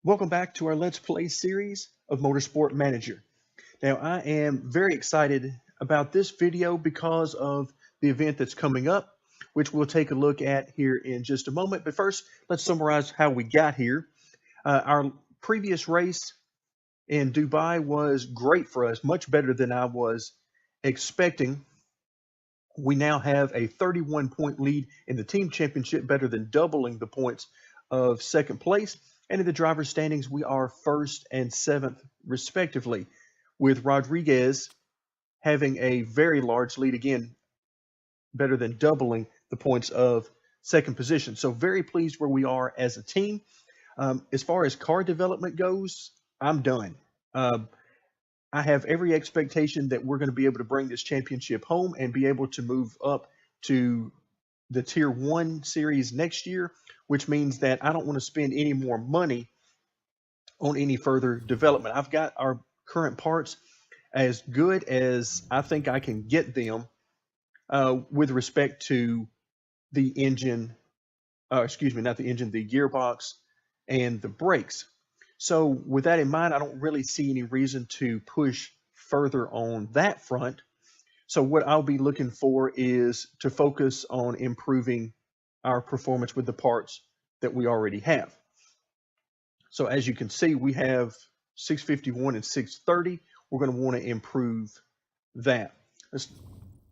Welcome back to our Let's Play series of Motorsport Manager. Now, I am very excited about this video because of the event that's coming up, which we'll take a look at here in just a moment. But first, let's summarize how we got here. Our previous race in Dubai was great for us, much better than I was expecting. We now have a 31-point lead in the team championship, better than doubling the points of second place. And in the driver's standings, we are first and seventh, respectively, with Rodriguez having a very large lead, again, better than doubling the points of second position. So very pleased where we are as a team. As far as car development goes, I'm done. I have every expectation that we're going to be able to bring this championship home and be able to move up to the Tier 1 series next year, which means that I don't want to spend any more money on any further development. I've got our current parts as good as I think I can get them with respect to the engine, not the engine, the gearbox and the brakes. So with that in mind, I don't really see any reason to push further on that front. So what I'll be looking for is to focus on improving our performance with the parts that we already have. So as you can see, we have 651 and 630. We're going to want to improve that. Let's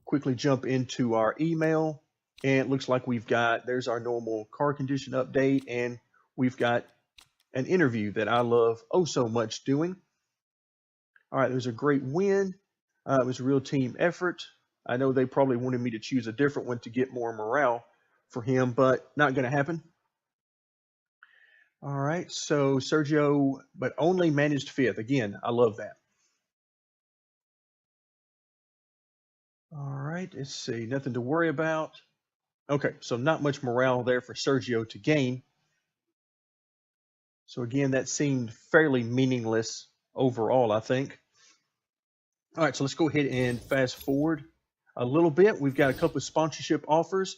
quickly jump into our email. And it looks like there's our normal car condition update, and we've got an interview that I love oh so much doing. All right, there's a great win. It was a real team effort. I know they probably wanted me to choose a different one to get more morale for him, but not going to happen. All right, so Sergio, but only managed fifth. Again, I love that. All right, let's see, nothing to worry about. Okay, so not much morale there for Sergio to gain. So again, that seemed fairly meaningless overall, I think. All right, so let's go ahead and fast forward a little bit. We've got a couple of sponsorship offers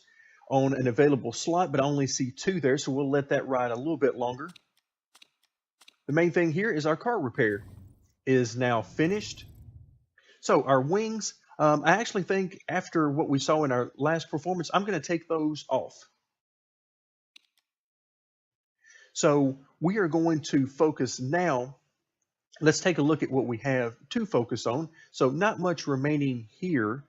on an available slot, but I only see two there, so we'll let that ride a little bit longer. The main thing here is our car repair is now finished. So our wings, I actually think after what we saw in our last performance, I'm going to take those off. So we are going to focus now. Let's take a look at what we have to focus on. So not much remaining here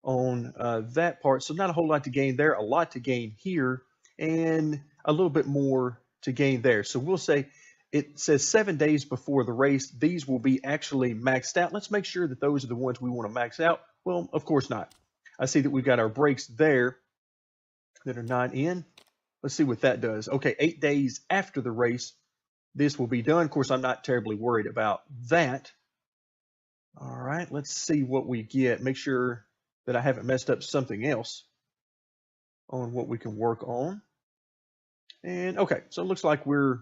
on that part. So not a whole lot to gain there, a lot to gain here, and a little bit more to gain there. So we'll say it says 7 days before the race, these will be actually maxed out. Let's make sure that those are the ones we want to max out. Well, of course not. I see that we've got our brakes there that are not in. Let's see what that does. Okay, 8 days after the race, this will be done. Of course, I'm not terribly worried about that. All right, let's see what we get. Make sure that I haven't messed up something else on what we can work on. And okay, so it looks like we're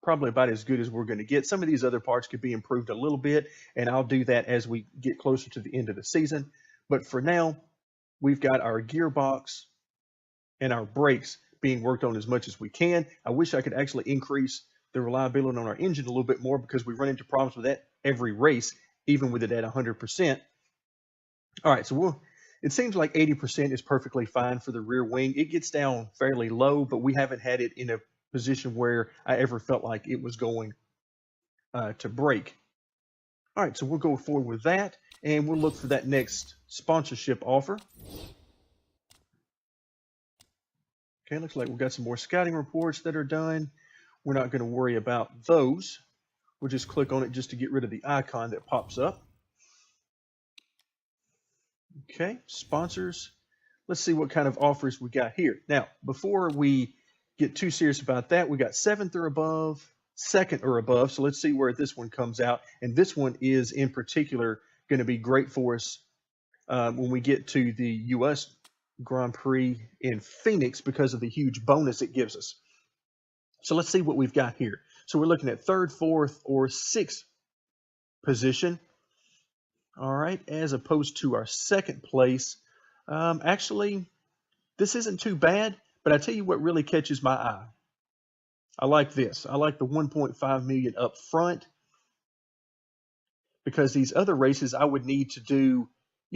probably about as good as we're going to get. Some of these other parts could be improved a little bit, and I'll do that as we get closer to the end of the season. But for now, we've got our gearbox and our brakes being worked on as much as we can. I wish I could actually increase the reliability on our engine a little bit more, because we run into problems with that every race, even with it at 100%. All right, so it seems like 80% is perfectly fine for the rear wing. It gets down fairly low, but we haven't had it in a position where I ever felt like it was going to break. All right, so we'll go forward with that, and we'll look for that next sponsorship offer. Okay, looks like we've got some more scouting reports that are done. We're not going to worry about those. We'll just click on it just to get rid of the icon that pops up. Okay, sponsors. Let's see what kind of offers we got here. Now, before we get too serious about that, we got 7th or above, 2nd or above. So let's see where this one comes out. And this one is in particular going to be great for us when we get to the U.S. Grand Prix in Phoenix, because of the huge bonus it gives us. So let's see what we've got here. So we're looking at 3rd, 4th, or 6th position. All right, as opposed to our 2nd place. Actually, this isn't too bad, but I tell you what really catches my eye. I like this. I like the 1.5 million up front, because these other races I would need to do,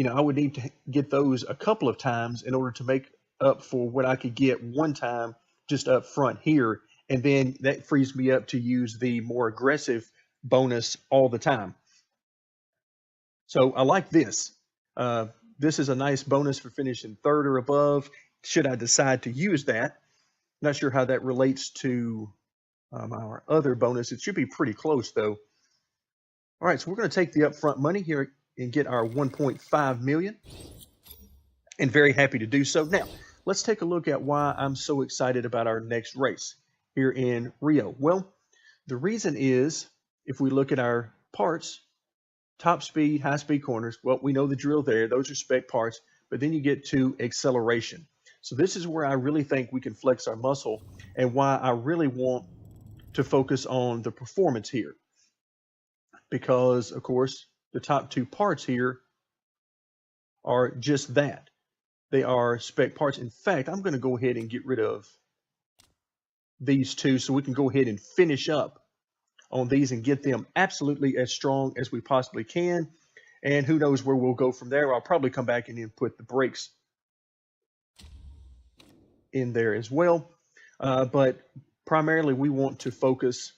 I would need to get those a couple of times in order to make up for what I could get one time just up front here. And then that frees me up to use the more aggressive bonus all the time. So I like this. This is a nice bonus for finishing third or above, should I decide to use that. Not sure how that relates to our other bonus. It should be pretty close, though. All right, so we're going to take the upfront money here and get our 1.5 million, and very happy to do so. Now, let's take a look at why I'm so excited about our next race here in Rio. Well, the reason is, if we look at our parts, top speed, high speed corners, well, we know the drill there. Those are spec parts, but then you get to acceleration. So this is where I really think we can flex our muscle, and why I really want to focus on the performance here. Because, of course, the top two parts here are just that. They are spec parts. In fact, I'm going to go ahead and get rid of these two so we can go ahead and finish up on these and get them absolutely as strong as we possibly can. And who knows where we'll go from there. I'll probably come back and then put the brakes in there as well. But primarily we want to focus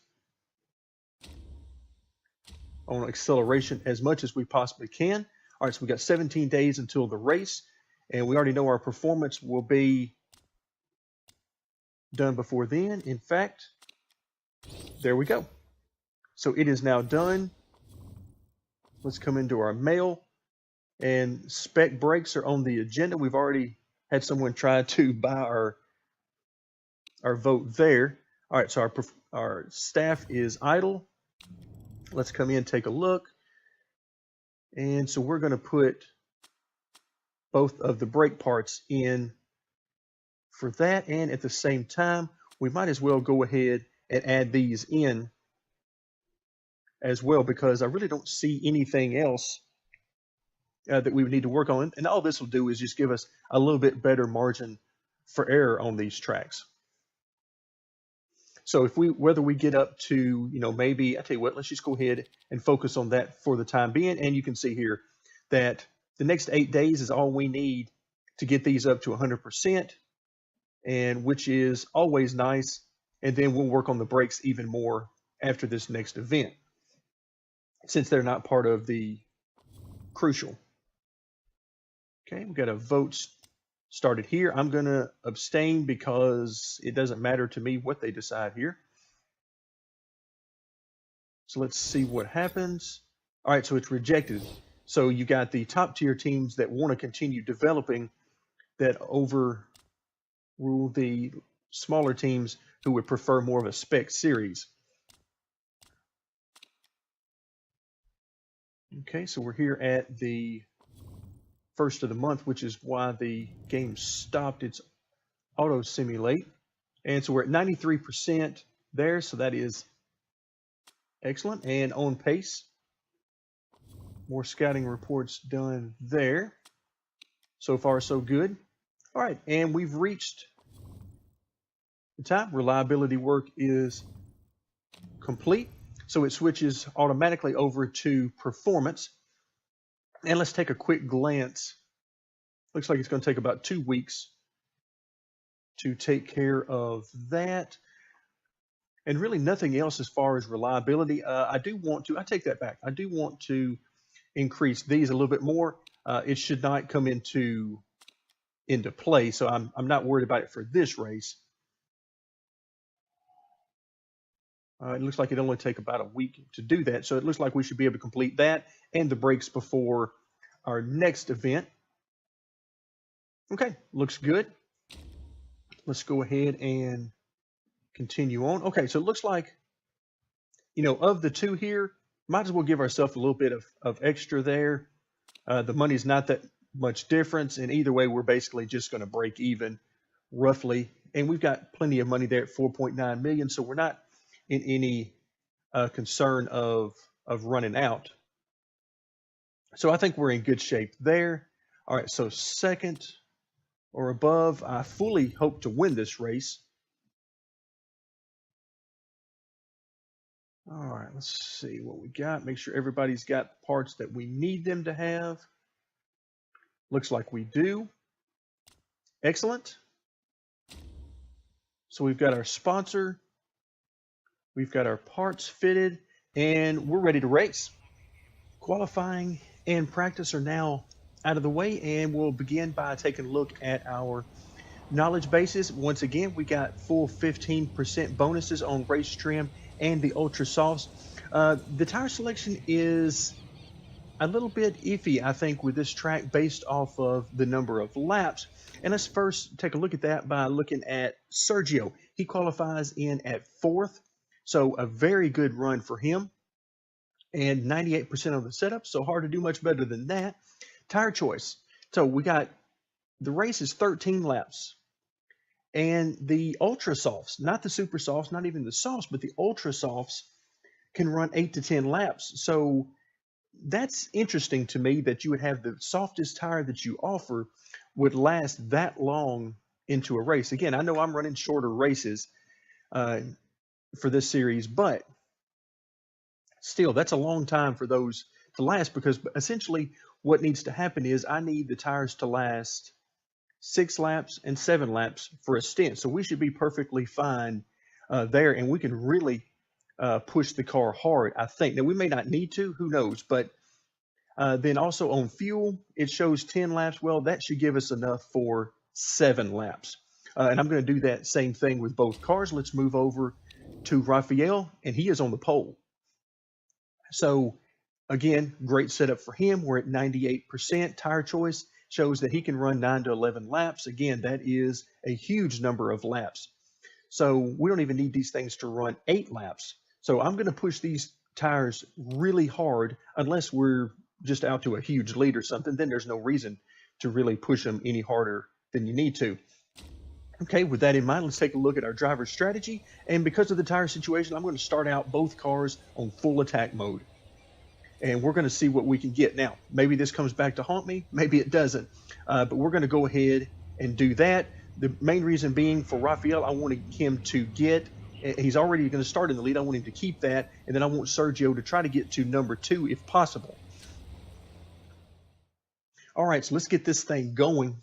on acceleration as much as we possibly can. All right, so we got 17 days until the race, and we already know our performance will be done before then. In fact, there we go. So it is now done. Let's come into our mail, and spec brakes are on the agenda. We've already had someone try to buy our vote there. All right, so our staff is idle. Let's come in, take a look. And so we're going to put both of the brake parts in for that. And at the same time, we might as well go ahead and add these in as well, because I really don't see anything else that we would need to work on. And all this will do is just give us a little bit better margin for error on these tracks. So whether we get up to, maybe, I tell you what, let's just go ahead and focus on that for the time being. And you can see here that the next 8 days is all we need to get these up to 100%, and which is always nice. And then we'll work on the brakes even more after this next event, since they're not part of the crucial. Okay, we've got a vote started here. I'm going to abstain because it doesn't matter to me what they decide here. So let's see what happens. All right, so it's rejected. So you got the top tier teams that want to continue developing that overrule the smaller teams who would prefer more of a spec series. Okay, so we're here at the first of the month, which is why the game stopped its auto simulate. And so we're at 93% there, so that is excellent and on pace. More scouting reports done there. So far, so good. All right, and we've reached the time. Reliability work is complete. So it switches automatically over to performance. And let's take a quick glance. Looks like it's going to take about 2 weeks to take care of that. And really nothing else as far as reliability. I take that back. I do want to increase these a little bit more. It should not come into play, so I'm not worried about it for this race. It looks like it only take about a week to do that, so it looks like we should be able to complete that and the brakes before our next event. Okay, looks good. Let's go ahead and continue on. Okay, so it looks like, of the two here, might as well give ourselves a little bit of extra there. The money's not that much difference, and either way, we're basically just going to break even roughly. And we've got plenty of money there at 4.9 million, so we're not in any concern of running out. So I think we're in good shape there. All right, so second or above, I fully hope to win this race. All right, let's see what we got. Make sure everybody's got the parts that we need them to have. Looks like we do. Excellent. So we've got our sponsor, we've got our parts fitted, and we're ready to race. Qualifying and practice are now out of the way, and we'll begin by taking a look at our knowledge bases. Once again, we got full 15% bonuses on race trim and the ultra softs. The tire selection is a little bit iffy, I think, with this track based off of the number of laps. And let's first take a look at that by looking at Sergio. He qualifies in at 4th, so a very good run for him. And 98% on the setup, so hard to do much better than that. Tire choice. So we got, the race is 13 laps. And the ultra softs, not the super softs, not even the softs, but the ultra softs can run 8 to 10 laps. So that's interesting to me that you would have the softest tire that you offer would last that long into a race. Again, I know I'm running shorter races for this series, but still, that's a long time for those to last, because essentially what needs to happen is I need the tires to last 6 laps and 7 laps for a stint. So we should be perfectly fine there, and we can really push the car hard, I think. Now, we may not need to, who knows, but then also on fuel, it shows 10 laps. Well, that should give us enough for 7 laps. And I'm going to do that same thing with both cars. Let's move over to Rafael, and he is on the pole. So again, great setup for him. We're at 98%. Tire choice shows that he can run 9 to 11 laps. Again, that is a huge number of laps. So we don't even need these things to run 8 laps. So I'm going to push these tires really hard, unless we're just out to a huge lead or something. Then there's no reason to really push them any harder than you need to. Okay, with that in mind, let's take a look at our driver strategy. And because of the tire situation, I'm going to start out both cars on full attack mode. And we're going to see what we can get. Now, maybe this comes back to haunt me, maybe it doesn't. But we're going to go ahead and do that. The main reason being for Rafael, I wanted him to get, he's already going to start in the lead. I want him to keep that. And then I want Sergio to try to get to number 2 if possible. All right, so let's get this thing going.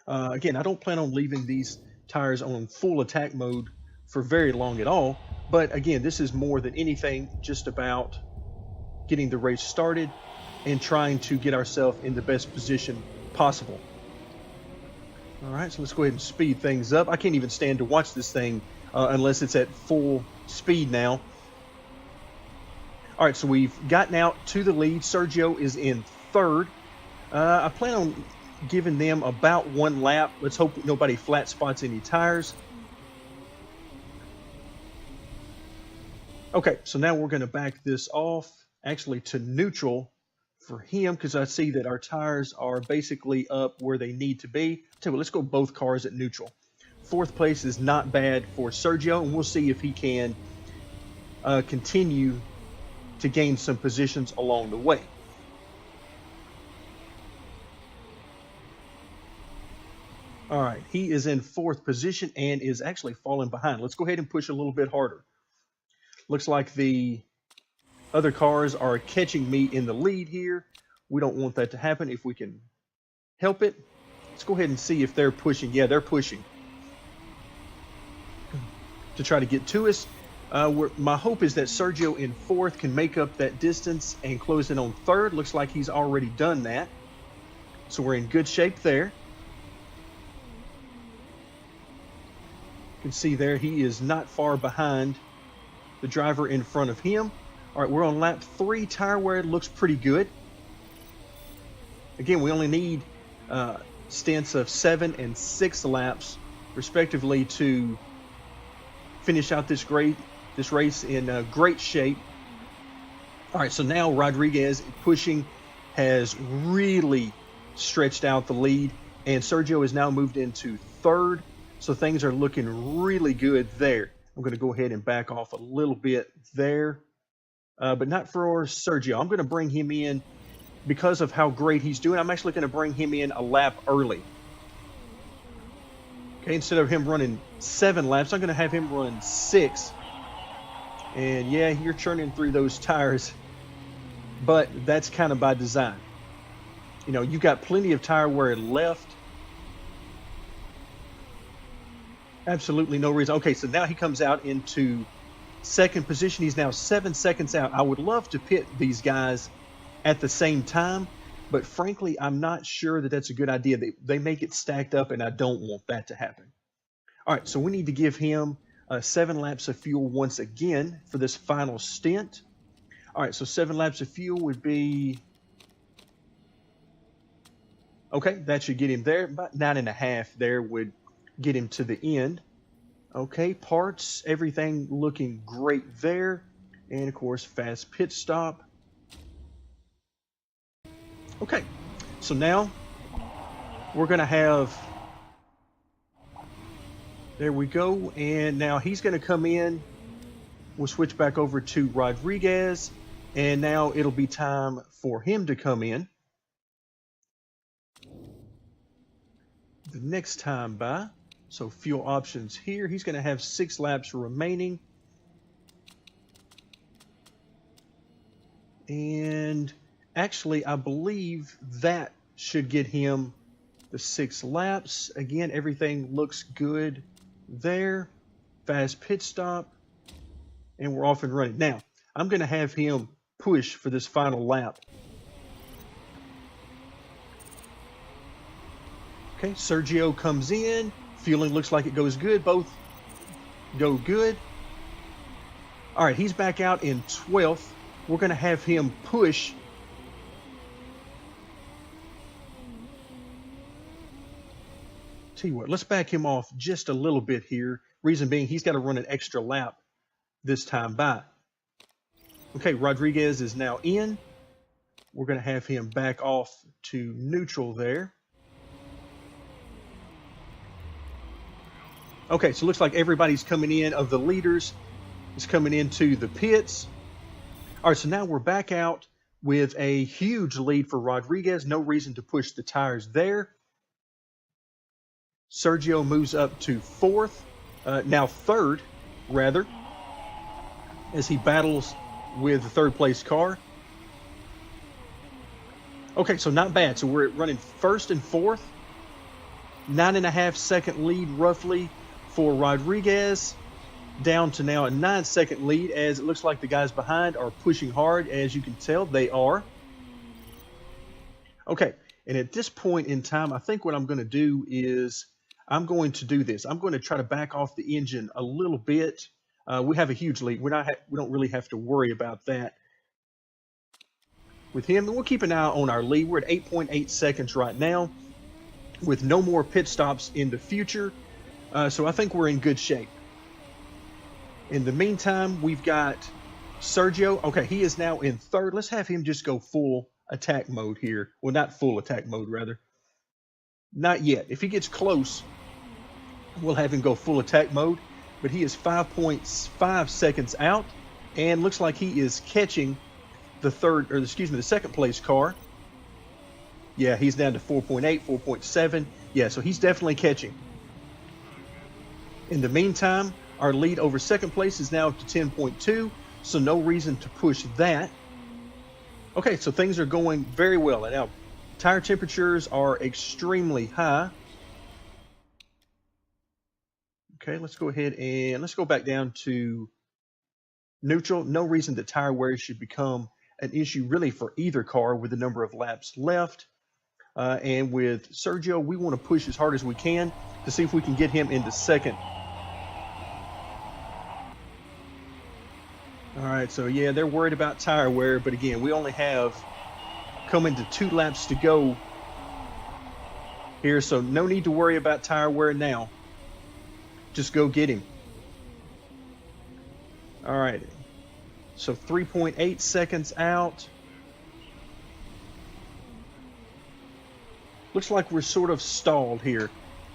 Again, I don't plan on leaving these tires on full attack mode for very long at all. But again, this is more than anything just about getting the race started and trying to get ourselves in the best position possible. All right, so let's go ahead and speed things up. I can't even stand to watch this thing unless it's at full speed now. All right, so we've gotten out to the lead. Sergio is in 3rd. I plan on giving them about 1 lap. Let's hope nobody flat spots any tires. Okay, so now we're going to back this off, actually to neutral for him, because I see that our tires are basically up where they need to be. So let's go both cars at neutral. 4th place is not bad for Sergio, and we'll see if he can continue to gain some positions along the way. All right, he is in 4th position and is actually falling behind. Let's go ahead and push a little bit harder. Looks like the other cars are catching me in the lead here. We don't want that to happen if we can help it. Let's go ahead and see if they're pushing. Yeah, they're pushing to try to get to us. My hope is that Sergio in 4th can make up that distance and close in on 3rd. Looks like he's already done that. So we're in good shape there. You can see there he is not far behind the driver in front of him. All right, we're on lap 3. Tire wear looks pretty good. Again, we only need stints of 7 and 6 laps, respectively, to finish out this race in great shape. All right, so now Rodriguez pushing has really stretched out the lead, and Sergio has now moved into 3rd. So things are looking really good there. I'm going to go ahead and back off a little bit there, but not for Sergio. I'm going to bring him in because of how great he's doing. I'm actually going to bring him in a lap early. Okay, instead of him running 7 laps, I'm going to have him run 6. And yeah, you're churning through those tires, but that's kind of by design. You know, you've got plenty of tire wear left. Absolutely no reason. Okay, so now he comes out into second position. He's now 7 seconds out. I would love to pit these guys at the same time, but frankly, I'm not sure that that's a good idea. They make it stacked up, and I don't want that to happen. All right, so we need to give him 7 laps of fuel once again for this final stint. All right, so 7 laps of fuel would be... Okay, that should get him there. About 9.5 there would get him to the end. Okay, parts, everything looking great there. And of course, fast pit stop. Okay, so now we're going to have... There we go. And now he's going to come in. We'll switch back over to Rodriguez. And now it'll be time for him to come in. The next time by. So fuel options here. He's going to have 6 laps remaining. And actually, I believe that should get him the 6 laps. Again, everything looks good there. Fast pit stop. And we're off and running. Now, I'm going to have him push for this final lap. Okay, Sergio comes in. Fueling looks like it goes good. Both go good. All right, he's back out in 12th. We're going to have him push. Tell you what, let's back him off just a little bit here. Reason being, he's got to run an extra lap this time by. Okay, Rodriguez is now in. We're going to have him back off to neutral there. Okay, so it looks like everybody's coming in of the leaders is coming into the pits. All right, so now we're back out with a huge lead for Rodriguez. No reason to push the tires there. Sergio moves up to 4th, now 3rd, rather, as he battles with the 3rd place car. Okay, so not bad. So we're running 1st and 4th. 9.5 second lead roughly for Rodriguez, down to now a 9-second lead, as it looks like the guys behind are pushing hard. As you can tell, they are. Okay, and at this point in time, I think what I'm going to do is I'm going to do this. I'm going to try to back off the engine a little bit. We have a huge lead. We don't really have to worry about that with him. And we'll keep an eye on our lead. We're at 8.8 seconds right now with no more pit stops in the future. So I think we're in good shape. In the meantime, we've got Sergio. Okay, he is now in 3rd. Let's have him just go full attack mode here. Well, not full attack mode, rather. Not yet. If he gets close, we'll have him go full attack mode. But he is 5.5 seconds out, and looks like he is catching the 2nd place car. Yeah, he's down to 4.8, 4.7. Yeah, so he's definitely catching. In the meantime, our lead over 2nd place is now up to 10.2, so no reason to push that. Okay, so things are going very well. And now, tire temperatures are extremely high. Okay, let's go ahead and let's go back down to neutral. No reason that tire wear should become an issue really for either car with the number of laps left. And with Sergio, we want to push as hard as we can to see if we can get him into 2nd. All right, so yeah, they're worried about tire wear, but again, we only have coming to 2 laps to go here, so no need to worry about tire wear now. Just go get him. All right, so 3.8 seconds out. Looks like we're sort of stalled here.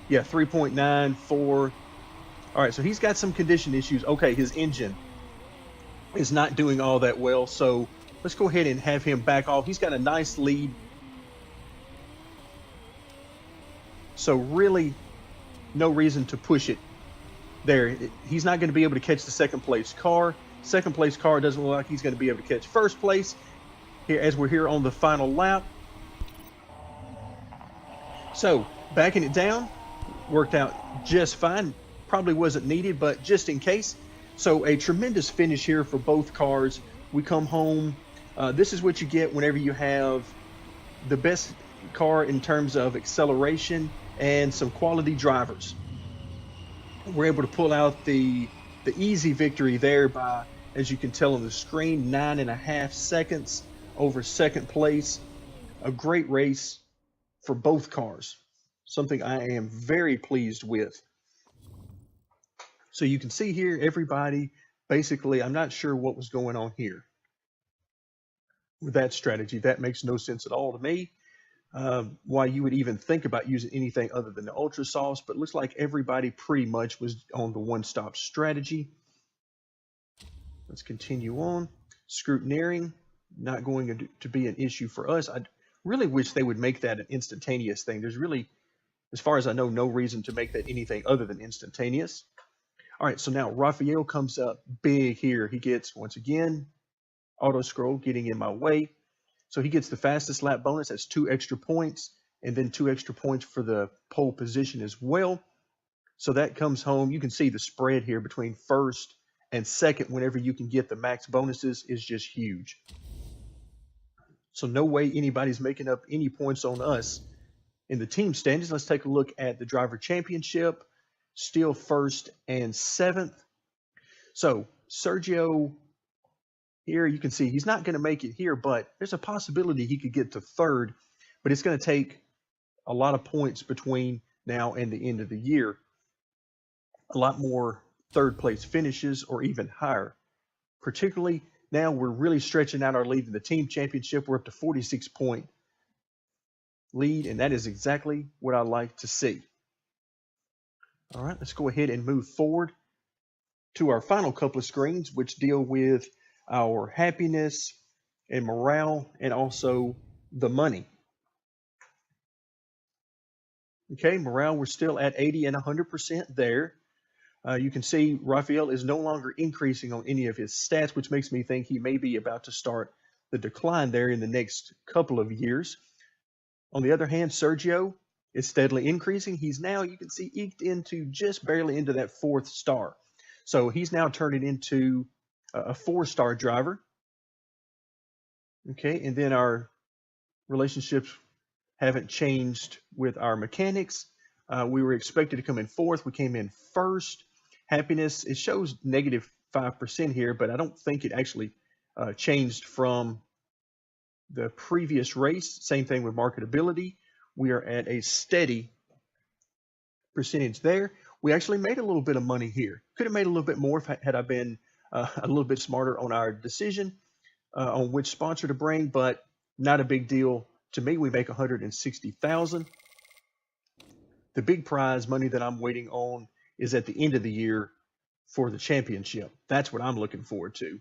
Yeah, 3.94. All right, so he's got some condition issues. Okay, his engine is not doing all that well, so let's go ahead and have him back off. He's got a nice lead. So really, no reason to push it there. He's not going to be able to catch the 2nd place car. Second place car doesn't look like he's going to be able to catch first place here as we're here on the final lap. So backing it down worked out just fine. Probably wasn't needed, but just in case. So a tremendous finish here for both cars. We come home. This is what you get whenever you have the best car in terms of acceleration and some quality drivers. We're able to pull out the easy victory there by, as you can tell on the screen, 9.5 seconds over second place. A great race for both cars, something I am very pleased with. So you can see here, everybody, basically, I'm not sure what was going on here with that strategy. That makes no sense at all to me. Why you would even think about using anything other than the ultra sauce, but it looks like everybody pretty much was on the one-stop strategy. Let's continue on. Scrutineering, not going to be an issue for us. I really wish they would make that an instantaneous thing. There's really, as far as I know, no reason to make that anything other than instantaneous. All right, so now Raphael comes up big here. He gets, once again, auto scroll getting in my way. So he gets the fastest lap bonus. That's 2 extra points, and then 2 extra points for the pole position as well. So that comes home. You can see the spread here between first and second whenever you can get the max bonuses is just huge. So no way anybody's making up any points on us in the team standings. Let's take a look at the driver championship. Still first and seventh. So Sergio here, you can see he's not going to make it here, but there's a possibility he could get to third, but it's going to take a lot of points between now and the end of the year. A lot more third place finishes or even higher. Particularly now we're really stretching out our lead in the team championship. We're up to 46-point lead, and that is exactly what I like to see. All right, let's go ahead and move forward to our final couple of screens, which deal with our happiness and morale and also the money. Okay, morale, we're still at 80 and 100% there. You can see Raphael is no longer increasing on any of his stats, which makes me think he may be about to start the decline there in the next couple of years. On the other hand, Sergio is steadily increasing. He's now, you can see, eked into just barely into that 4th star. So he's now turning into a 4-star driver. Okay, and then our relationships haven't changed with our mechanics. We were expected to come in 4th. We came in 1st. Happiness, it shows negative 5% here, but I don't think it actually changed from the previous race. Same thing with marketability. We are at a steady percentage there. We actually made a little bit of money here. Could have made a little bit more had I been a little bit smarter on our decision on which sponsor to bring, but not a big deal to me. We make $160,000. The big prize money that I'm waiting on is at the end of the year for the championship. That's what I'm looking forward to.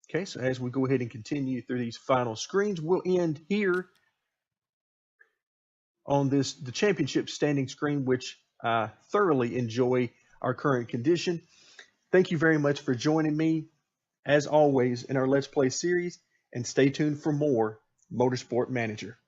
Okay, so as we go ahead and continue through these final screens, we'll end here on the championship standing screen, which I thoroughly enjoy our current condition. Thank you very much for joining me, as always, in our Let's Play series, and stay tuned for more Motorsport Manager.